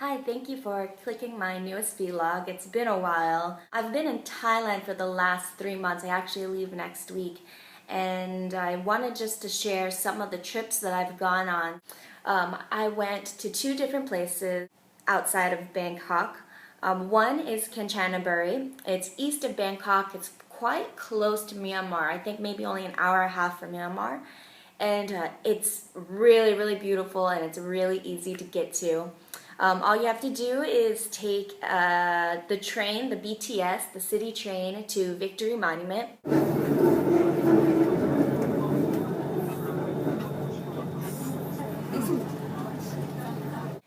Hi, thank you for clicking my newest vlog. It's been a while. I've been in Thailand for the last 3 months. I actually leave next week. And I wanted just to share some of the trips that I've gone on. I went to two different places outside of Bangkok. One is Kanchanaburi. It's east of Bangkok. It's quite close to Myanmar. I think maybe only an hour and a half from Myanmar. And it's really, really beautiful and it's really easy to get to. All you have to do is take the train, the BTS, the city train to Victory Monument.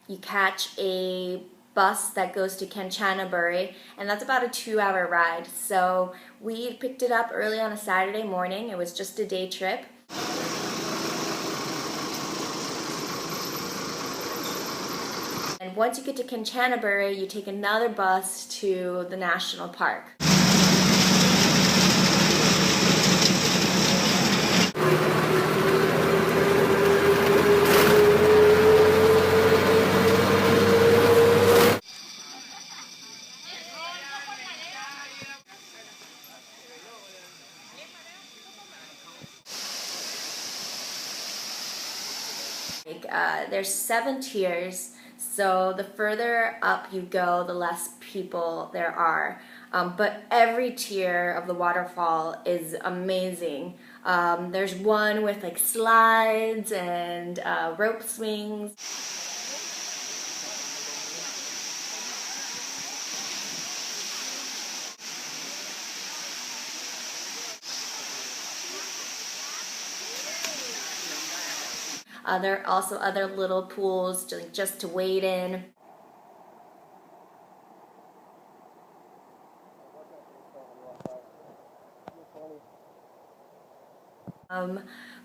You catch a bus that goes to Kanchanaburi, and that's about a 2-hour ride. So we picked it up early on a Saturday morning. It was just a day trip. And once you get to Kanchanaburi, you take another bus to the national park. There's 7 tiers, so the further up you go, the less people there are. But every tier of the waterfall is amazing. There's one with like slides and rope swings. There are also other little pools just to wade in.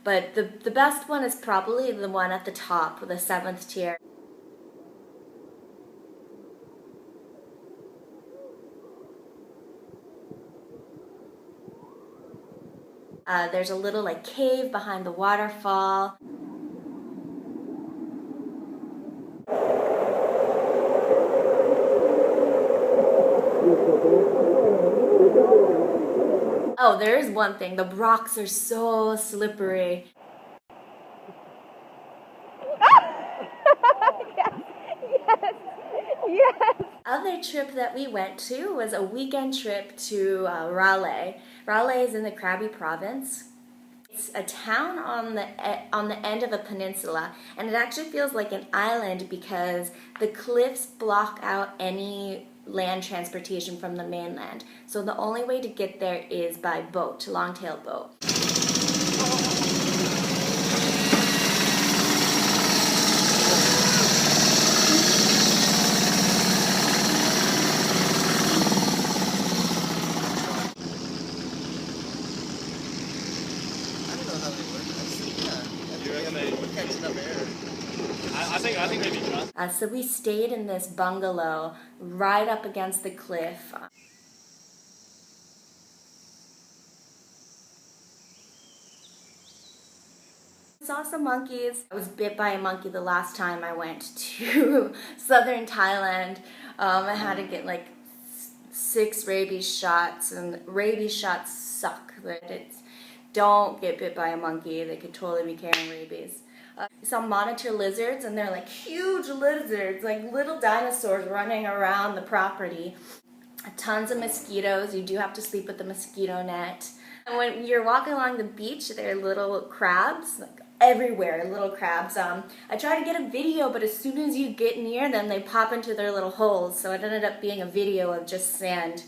But the best one is probably the one at the top, the 7th tier. There's a little like cave behind the waterfall. Oh, there is one thing. The rocks are so slippery. Yes, yes. Other trip that we went to was a weekend trip to Railay. Railay is in the Krabi province. It's a town on the end of a peninsula, and it actually feels like an island because the cliffs block out any land transportation from the mainland. So the only way to get there is by boat, longtail boat. I think maybe just. So we stayed in this bungalow right up against the cliff. Saw some monkeys. I was bit by a monkey the last time I went to southern Thailand. I had to get like 6 rabies shots, and rabies shots suck. But don't get bit by a monkey. They could totally be carrying rabies. Saw monitor lizards, and they're like huge lizards, like little dinosaurs running around the property. Tons of mosquitoes. You do have to sleep with the mosquito net. And when you're walking along the beach, there are little crabs, like everywhere, little crabs. I tried to get a video, but as soon as you get near them, they pop into their little holes, so it ended up being a video of just sand.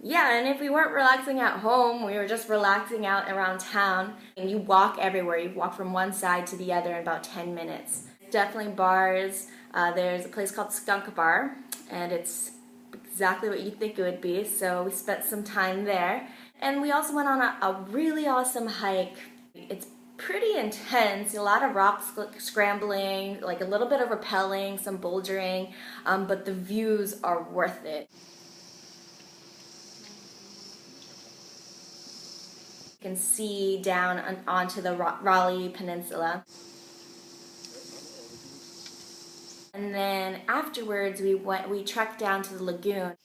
Yeah, and if we weren't relaxing at home, we were just relaxing out around town. And you walk everywhere. You walk from one side to the other in about 10 minutes. Definitely bars. There's a place called Skunk Bar, and it's exactly what you think it would be, so we spent some time there. And we also went on a really awesome hike. It's pretty intense, a lot of rock scrambling, like a little bit of rappelling, some bouldering, but the views are worth it. You can see down onto the Raleigh Peninsula. And then afterwards we trekked down to the lagoon.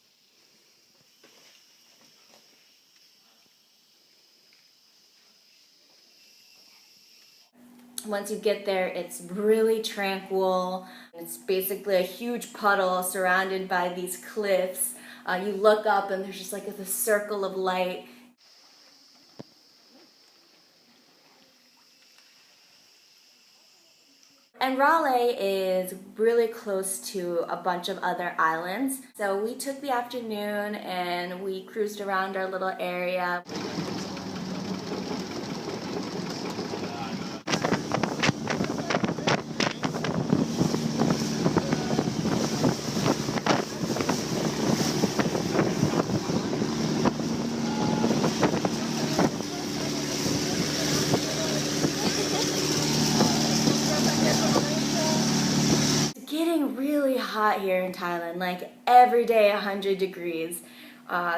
Once you get there, it's really tranquil. It's basically a huge puddle surrounded by these cliffs. You look up and there's just like this circle of light. And Raleigh is really close to a bunch of other islands. So we took the afternoon and we cruised around our little area. Getting really hot here in Thailand, like every day 100 degrees.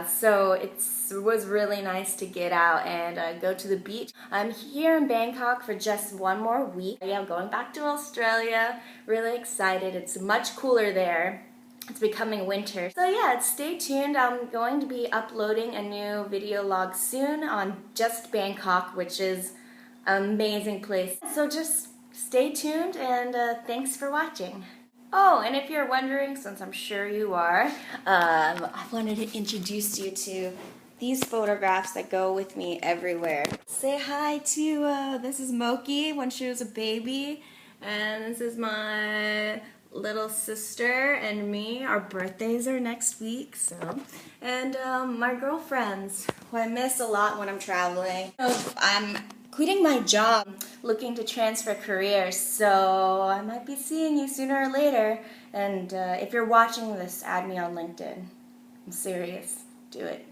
So it was really nice to get out and go to the beach. I'm here in Bangkok for just one more week. Yeah, I'm going back to Australia. Really excited. It's much cooler there. It's becoming winter. So yeah, stay tuned. I'm going to be uploading a new video log soon on just Bangkok, which is an amazing place. So just stay tuned and thanks for watching. Oh, and if you're wondering, since I'm sure you are, I wanted to introduce you to these photographs that go with me everywhere. Say hi to, this is Moki when she was a baby, and this is my little sister and me. Our birthdays are next week, so. And my girlfriends, who I miss a lot when I'm traveling. I'm quitting my job, looking to transfer careers, so I might be seeing you sooner or later. And if you're watching this, add me on LinkedIn. I'm serious. Do it.